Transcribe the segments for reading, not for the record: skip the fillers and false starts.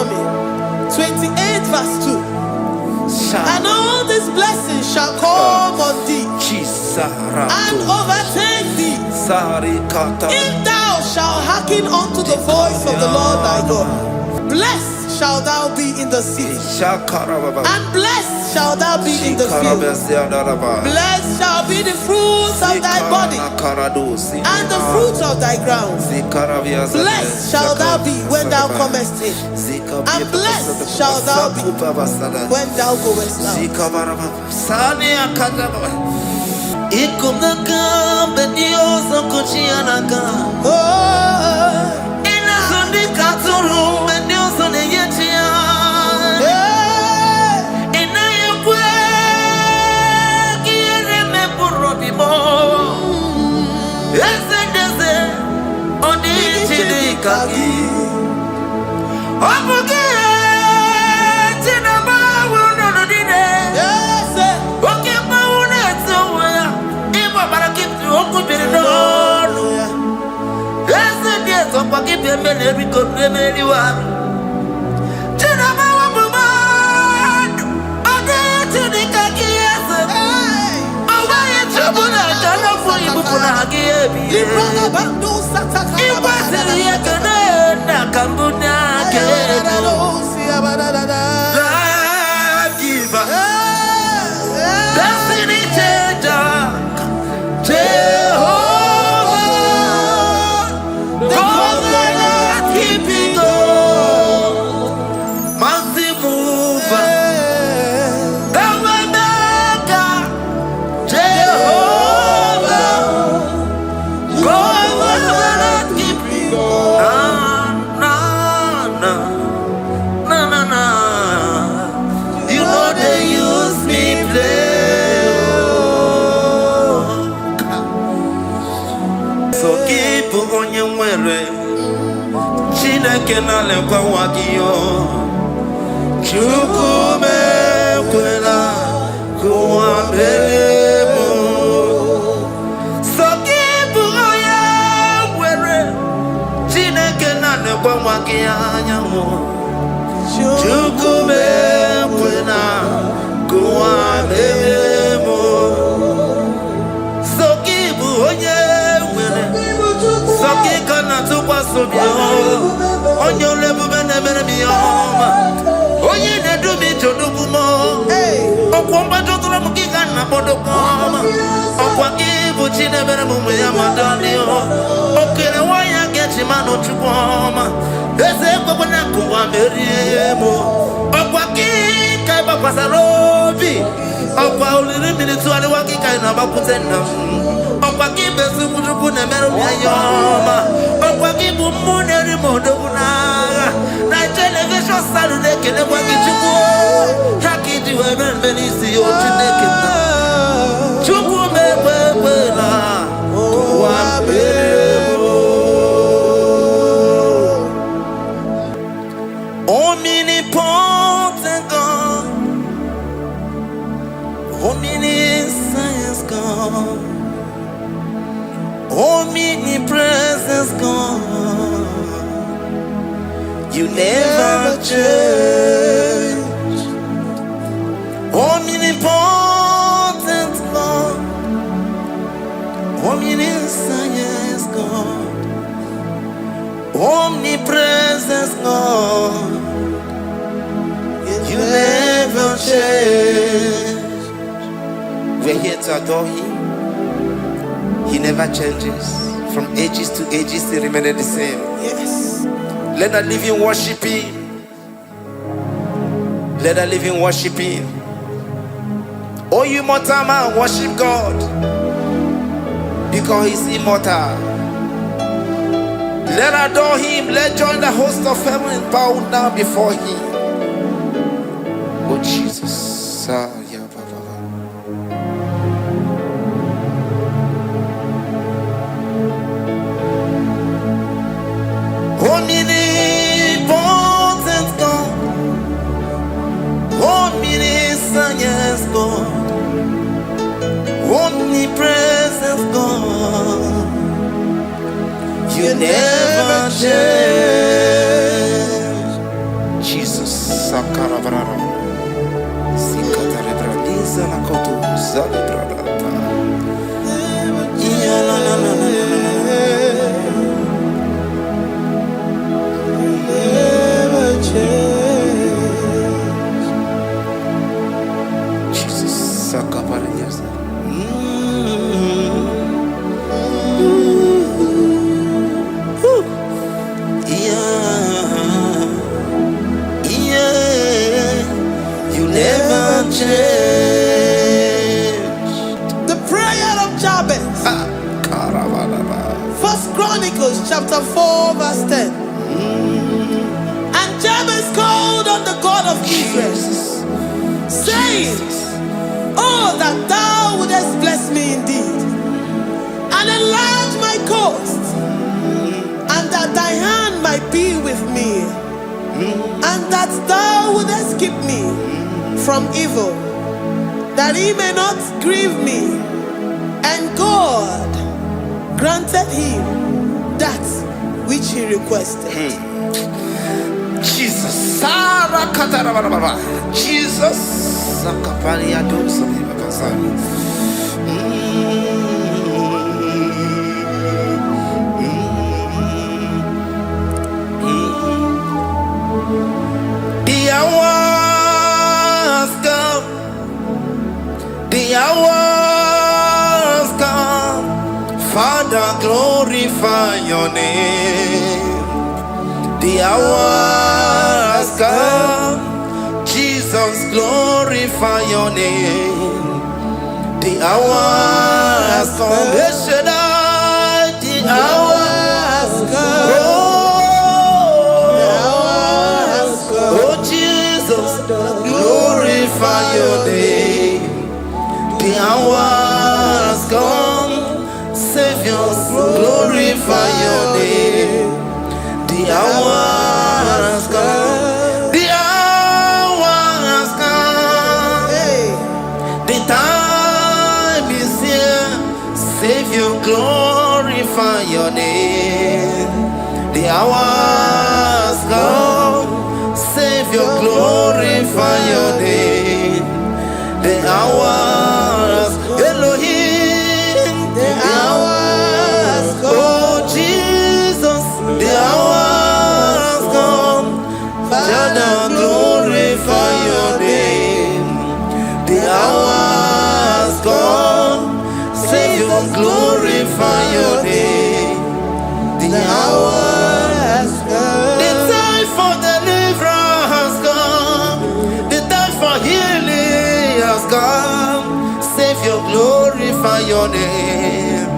Deuteronomy 28 verse 2. And all these blessings shall come on thee and overtake thee, if thou shalt hearken unto the voice of the Lord thy God. Blessed shalt thou be in the city, and blessed shalt thou be in the field. Blessed shall be the fruits of thy body, and the fruit of thy ground. Blessed shalt thou be when thou comest in, and blessed shalt thou be when thou goest out. Omnipotent God, omniscience God, omnipresence God, you never change. Omnipotent God, omniscience God, omnipresence God, you never change. We're here to adore Him. He never changes. From ages to ages, He remains the same. Yes. Let the living worship Him. Let the living worship Him. Oh, you mortal man, worship God, because He's immortal. Let adore Him. Let join the host of heaven and bow down before Him. Oh Jesus. Omnipotent God, omniscience God, omnipresence God, you never change. The prayer of Jabez. First Chronicles chapter 4 verse 10. And Jabez called on the God of Israel, saying, oh, that thou wouldest bless me indeed, and enlarge my coast, and that thy hand might be with me, and that thou wouldest keep me from evil, that he may not grieve me. And God granted him that which he requested. Jesus. Jesus. The hours come. The hours come. Father, glorify your name. The hours come. Jesus, glorify your name. The hours come. The hours come. Oh, Jesus, glorify your name. The hours come. Savior, glorify your name. The hours come. The hours come. The time is here. Savior, glorify your name. The hours come. Savior, glorify your name. The hours, Elohim. The hours come. Oh, Jesus, the hours come. Father, glorify your name. The hours come. Savior, glorify your name. The hours come. The time for deliverance has come. The time for healing has come. Savior, glorify your name.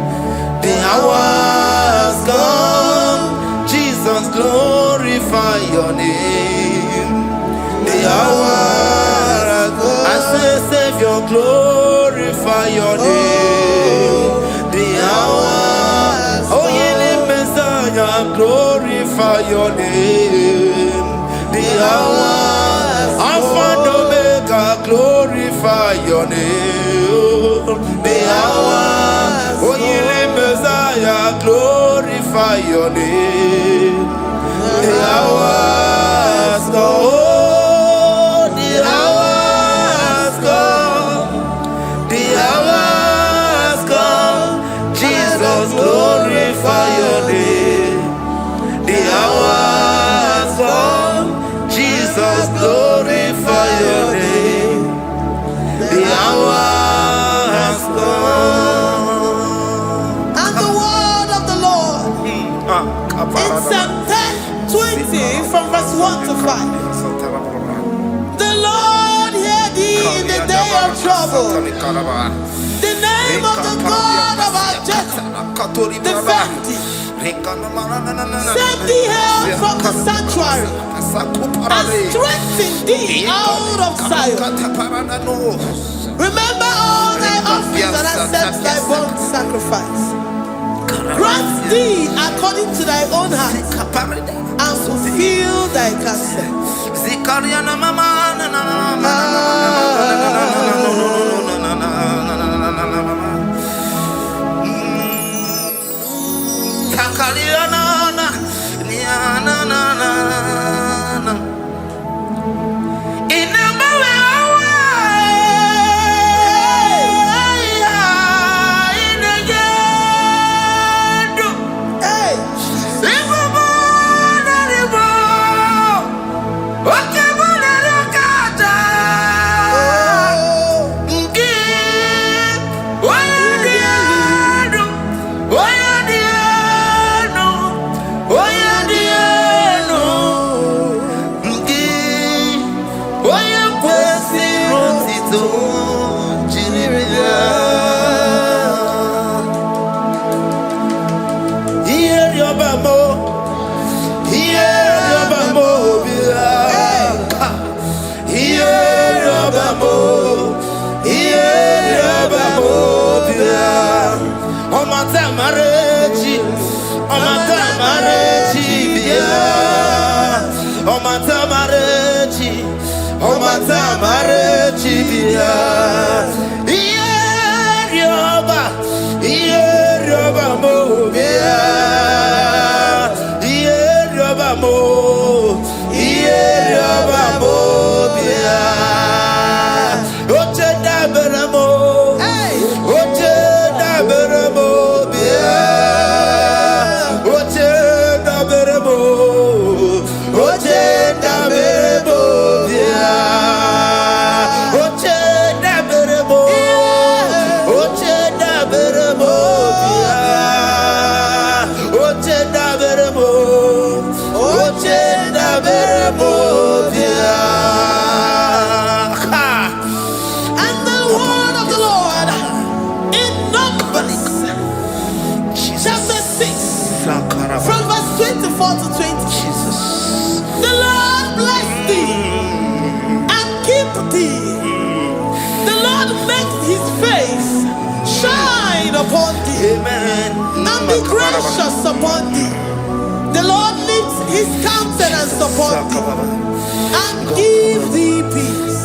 The hours come. Jesus, glorify your name. The hours come. I say, Savior, glorify your name. The hours. Oh, healing Messiah, glorify your name. The hours. Alpha and Omega, glorify your name. The hours. Oh, healing Messiah, glorify your name. The hours come. Oh, the hours come. The hours come. Jesus, glorify your name. The hours come. Jesus, glorify your name. The hours come. And the word of the Lord in Psalm 10:20 from verse 1 to 5. The Lord hear thee in the day of trouble. The name of the God of our Jacob defend thee. Set thee out from the sanctuary and strengthen thee out of Zion. Remember all thy offerings and accept thy burnt sacrifice. Grant thee according to thy own heart and fulfill thy counsel. Marechibia, oh mata marechi, oh mata marechibia. Ierioba mobia, ierioba mobia. Oche daberamo, oche daberamo bia, oche daberamo, oche daberamo bia, oche daberamo, oche daberamo bia, oche daberamo, oche daberamo bia. From verse 24 to 20. Jesus. The Lord bless thee and keep thee. The Lord make his face shine upon thee. Amen. And be gracious upon thee. The Lord lifts his countenance upon thee and give thee peace.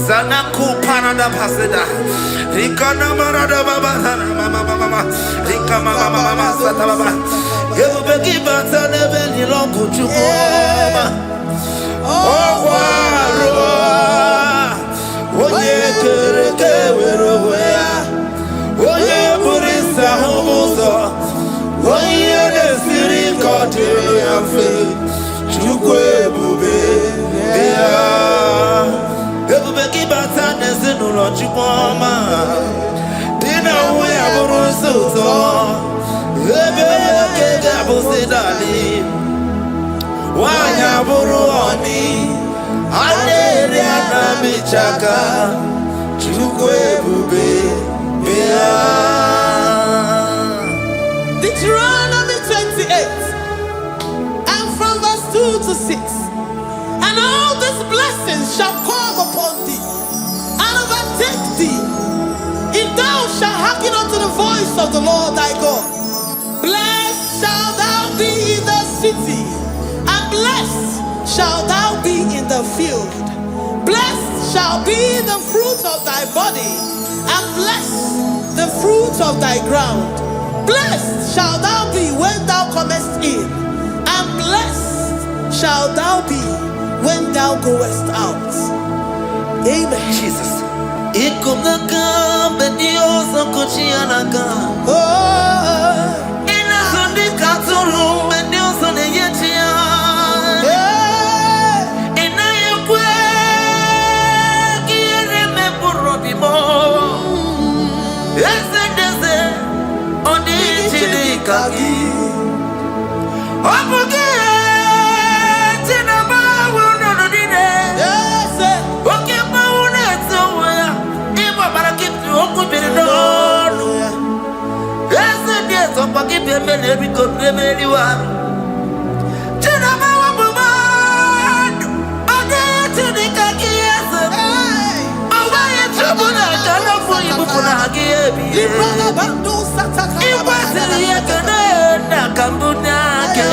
Zanaku Panada Paseda, Rikana Marada Baba, Mama, Rikama Mama Sataba, Yubeki Bata Nebeni Longu Chukoma, Oh, Oye Kereke Weroya, Oye Burisa Homoso, Oye Nesiri Kotiria Fe, Chukwe Bube, Everybody bata nezinu lochukoma. Dina we aburusuto. Ebe kega busidali. Wanya buruoni. Aneri anamichaka. Chukwe bube. Deuteronomy 28 and from verse 2 to 6. And all these blessings shall come upon thee and overtake thee, if thou shalt hearken unto the voice of the Lord thy God. Blessed shalt thou be in the city, and blessed shalt thou be in the field. Blessed shall be the fruit of thy body, and blessed the fruit of thy ground. Blessed shalt thou be when thou comest in, and blessed shalt thou be when thou goest out. Amen. Jesus. Ikumaka bedioso kuchianaka. Oh, Ina sundi katuru bedioso neyetia. Ina yekwe kiere me burobimo. Ese odi chilikaki. Opuge tina bawo no dine. yes, Oke bawo neto ya. Ibo barakitu okubiri no. Ese dieto pakipe mele biko mele wa. Tina bawo buma. Odi chilikaki ese. Owa yetu na kana fo ibukuna hagiyebi. Librana bandu sataka. Iwasiri yakana na kambuna ke.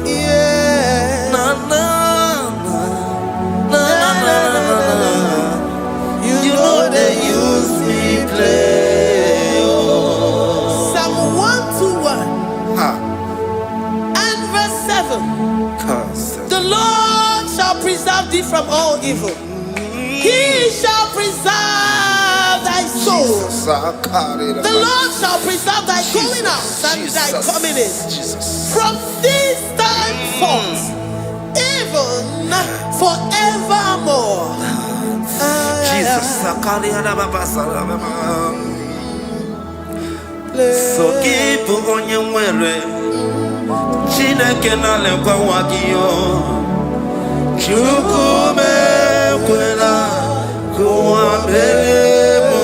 Yeah. Na na na na na na. You know they use me play. Psalm 121 and verse 7. The Lord shall preserve thee from all evil. He shall preserve thy soul. The Lord shall preserve thy going out and thy coming in from this time forth, even forevermore. Jesus. So keep on your way. Chineke na lekwa wagiyo. Chukume kwela kuambemo.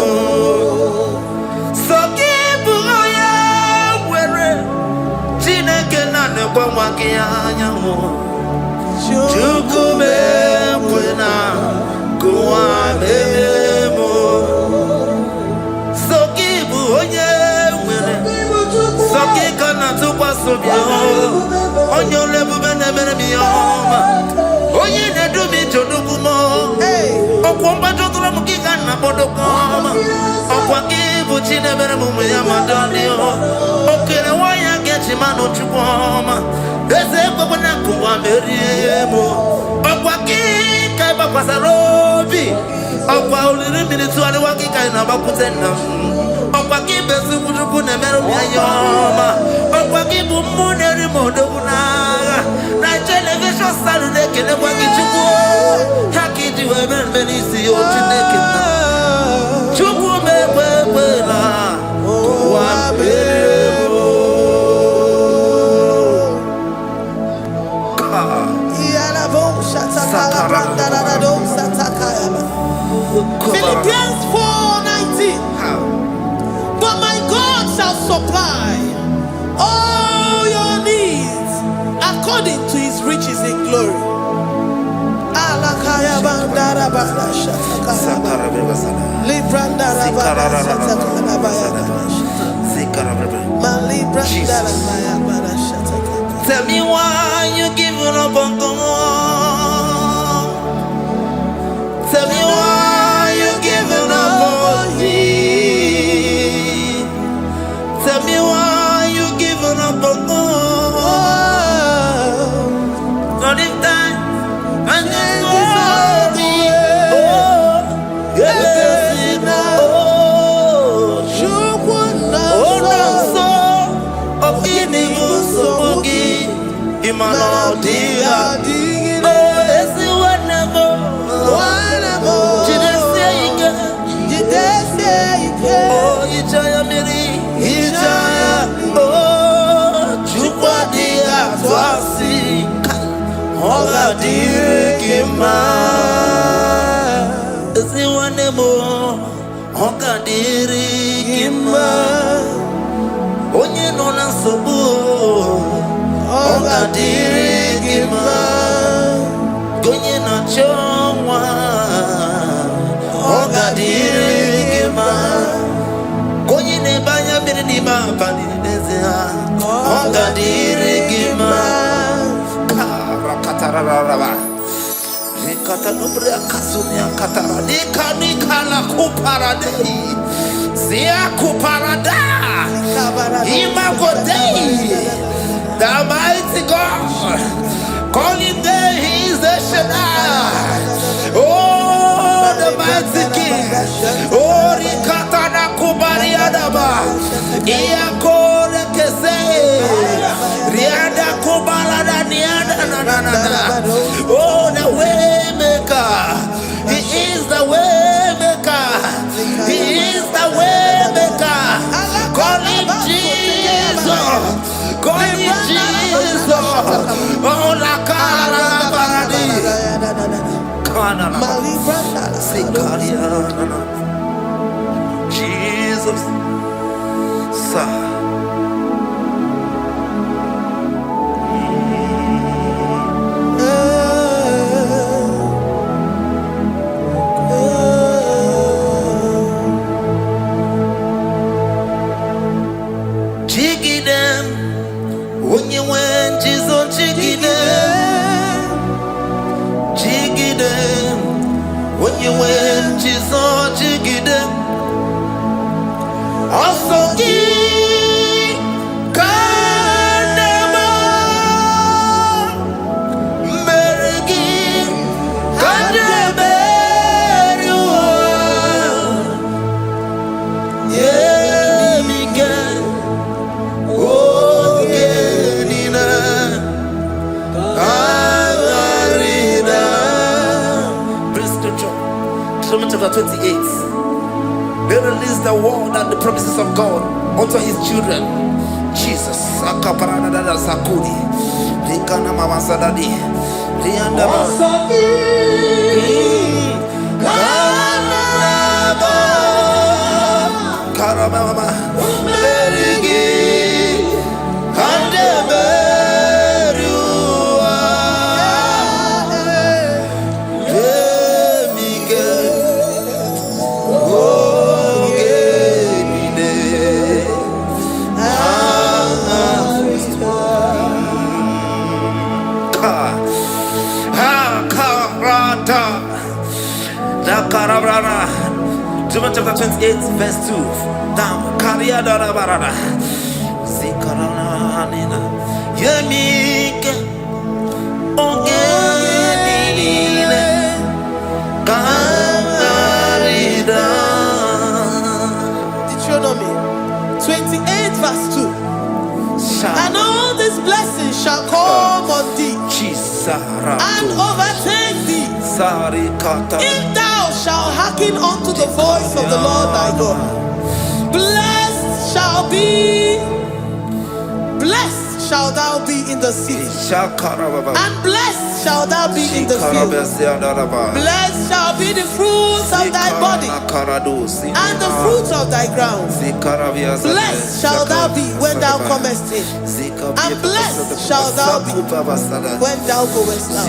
So keep on your way. Chineke na lekwa wagiyo. Chukume kwela kuambemo. So keep on your way. So keep on to pasobio. Onyo lebu bene bene miyoma. Onye ne do mi jodu kumo. Okwamba jodura mukika na bodo koma. Okwa kibu chine bene mumu ya madani o. Okere waya gechi mano chukoma. Eze kwa na kuwa meriemo. Okwa kika iba kwa sarobi. Okwa uliri minituani wakika inabakutena. Okwa kibesu kujuku ne meru miyoma. Okwa kibu muneri modo kunaga. Na television salu nekele kwa kichuku. Haki diwe benisi yo chinekena. Chuku mekwela kwa beremo. Philippians 4:19. But my God shall supply all your needs according to his riches in glory. Tell me why you giving up on God. Tell me why you giving up on me. Tell me why you giving up on God. Not in time and then glory. Oh, yes, oh, no, so of any so Imano dia, oh, yes, whatever. Oh, Ijaya Miri, Ijaya, oh, Chukwa dia, Twasi, Ola dirikima. Ezi wanemo, Oka dirikima. Onye nona sobu, Oka dirikima. Gonye na chongwa, Oka dirikima. Gonye ne banya miri ni mapani nezea, Oka dirikima. Rakatararaba. Rekata nubria kasunia katara. Nika la kuparadei. Zia kuparada. Imagodei. The mighty God. Calling there, he is the Shaddai. Oh, the mighty King. Oh, Rikatana Kubariadaba. Iakore Kese. Riada Kubalada Niada. Oh, the way maker. He is the way maker. He is the way maker. Call him Jesus. Call him Jesus. Oh, la cara baradi. Kana. Jesus. Sir. Praise scripture. Deuteronomy chapter 28. They release the word and the promises of God unto his children. Jesus. Akaparadada sakudi. Likana mama sadadi. Lianda Karababa. Merigi. Deuteronomy chapter 28, verse 2. Down. Kariada barada. Zikarana nina. Yemike. Ongenine. Karida. Deuteronomy 28, verse 2. And all these blessings shall come on thee and overtake thee if thou shalt hearken unto the voice of the Lord thy God. Blessed shall thou be in the city, and blessed shall thou be in the field. Blessed shall be the fruits of thy body and the fruits of thy ground. Blessed shall thou be when thou comest in, and blessed shall thou be when thou goest out.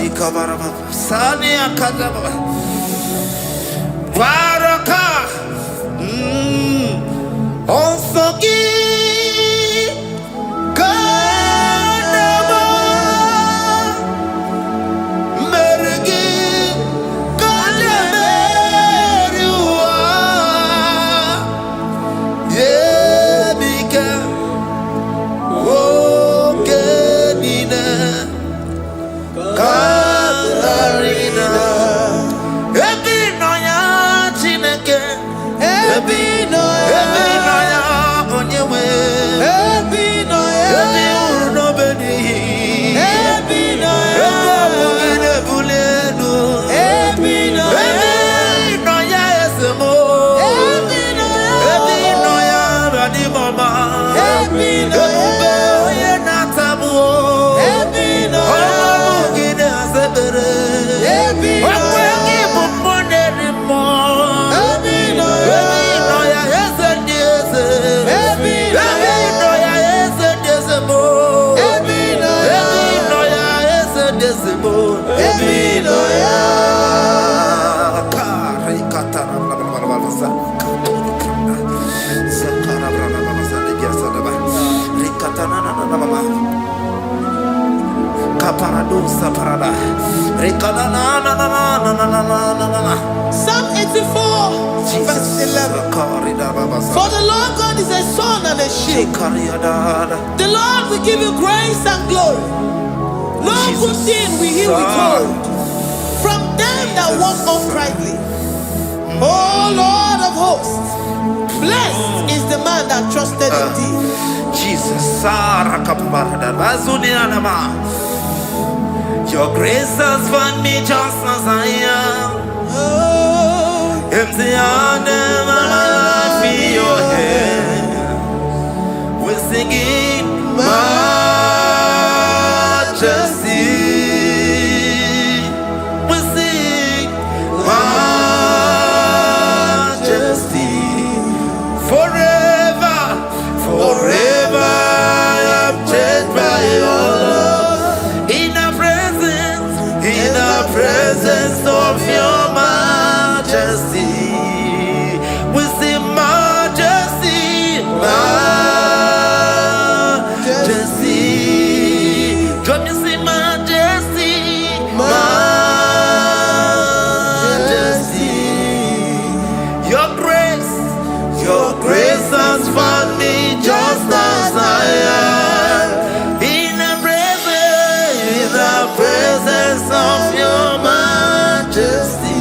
Psalm 84, verse 11. For the Lord God is a sun and a shield. The Lord will give you grace and glory. No good thing will he withhold from them that walk uprightly. O Lord of hosts, blessed is the man that trusted in thee. Jesus, your grace has found me just as I am. Empty handed, I feel your hand. We're singing majesty. We sing majesty. Forever, forever I'm changed by your love. In the presence of your majesty, we see majesty, majesty. Come you see majesty, majesty. Your grace has found me just as I am. In the presence of your majesty.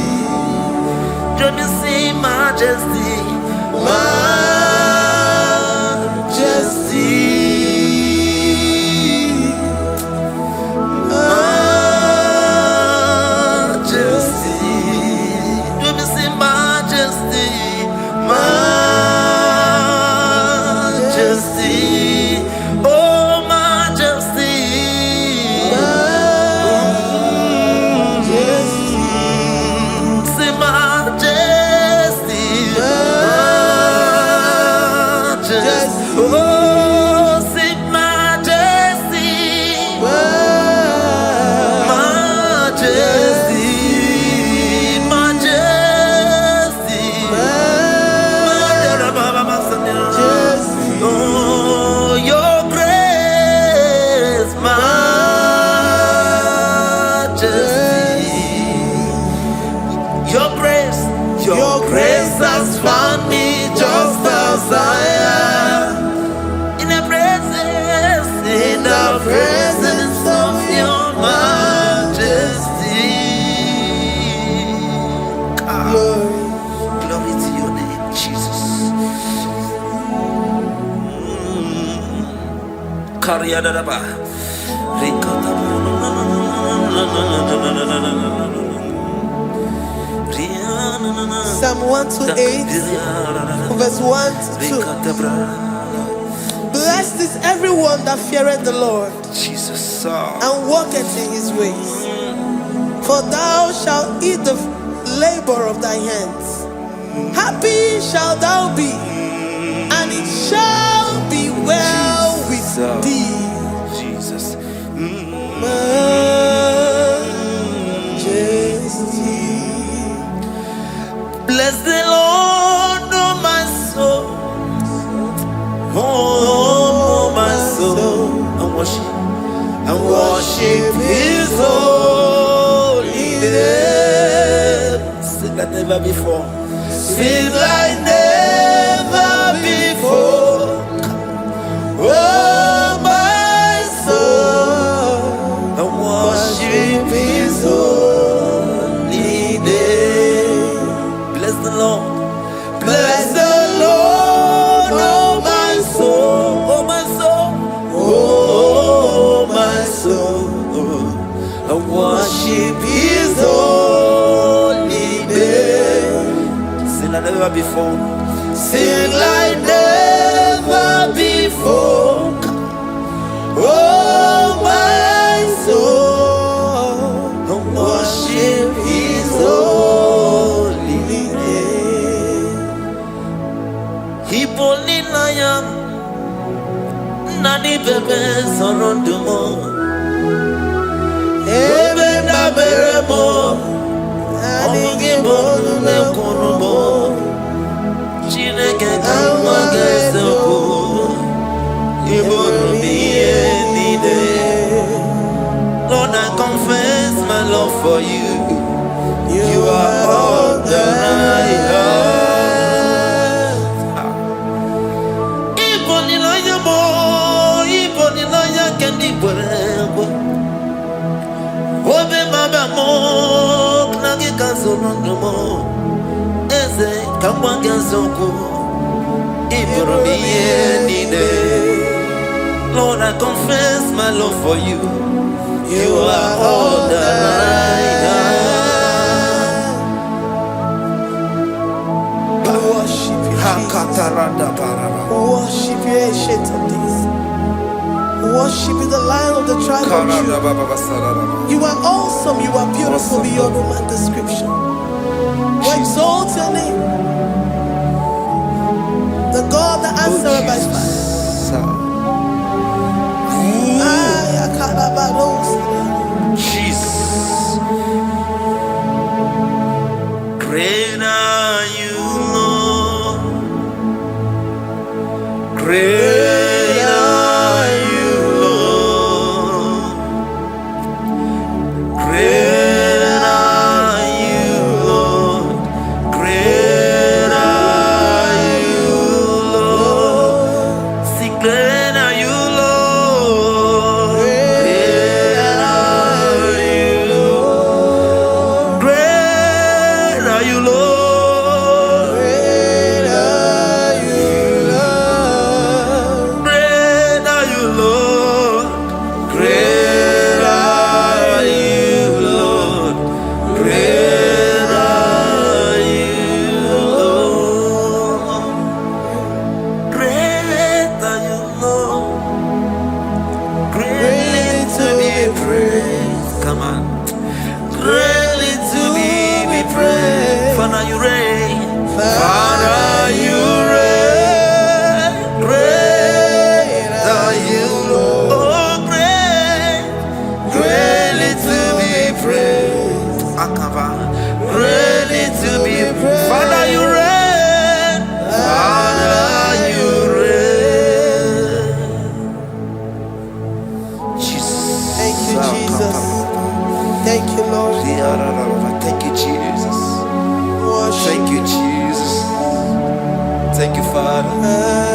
Psalm 128, verse 1 to 2. Blessed is everyone that feareth the Lord, Jesus, and walketh in his ways. For thou shalt eat the labor of thy hands. Happy shalt thou be, and it shall be well with thee. Jesus. Majesty. Bless the Lord, oh my soul. Oh, my soul. And worship his holy name. Sing like never before. Sing like never before. Oh, my soul. And worship his holy name. Bless the Lord. Bless the Lord, oh my soul, oh my soul, oh my soul. I worship his holy name. Sing like never before. Sing like never before. Oh my soul, I worship his holy name. Hipoli nayam nani bebe sorondumo. Ebe na beremo IGBO ne konumo. Chineke kama gesoko ibonu biye nide. Lord, I confess my love for you. You are all that I have. Iboni loya mo, iboni loya kendi borebo. Obe maba mo, knagi kazonondo mo. Eze kama gazoko, iboni nide. Lord, I confess my love for you. You are all that I have. Worship you, Jesus. Worship you, Ancient of Days. Worship you, the Lion of the tribe of Judah. You are awesome. You are beautiful beyond human description. We exalt your name, the God that answered by fire. Jesus. Great are you, Lord. Great are you, Lord. Great are you, Lord. Great are you, Lord. Sing, great are you, Lord. Great are you, Lord. Great are you, Lord. Great are you, Lord. Great are you, Lord. Great are you, Lord. Great are you, Lord. Great are you, Lord. Greatly to be praised. Come on. Greatly to be praised. Father, you reign. Father, you reign. Great are you, Lord. Oh, great. Greatly to be praised. Akava. Greatly to be praised. Father, you reign. Father, you reign. Jesus. Thank you, Jesus. Thank you, Lord. Thank you, Jesus. Worship Thank you, Jesus. Thank you, Father.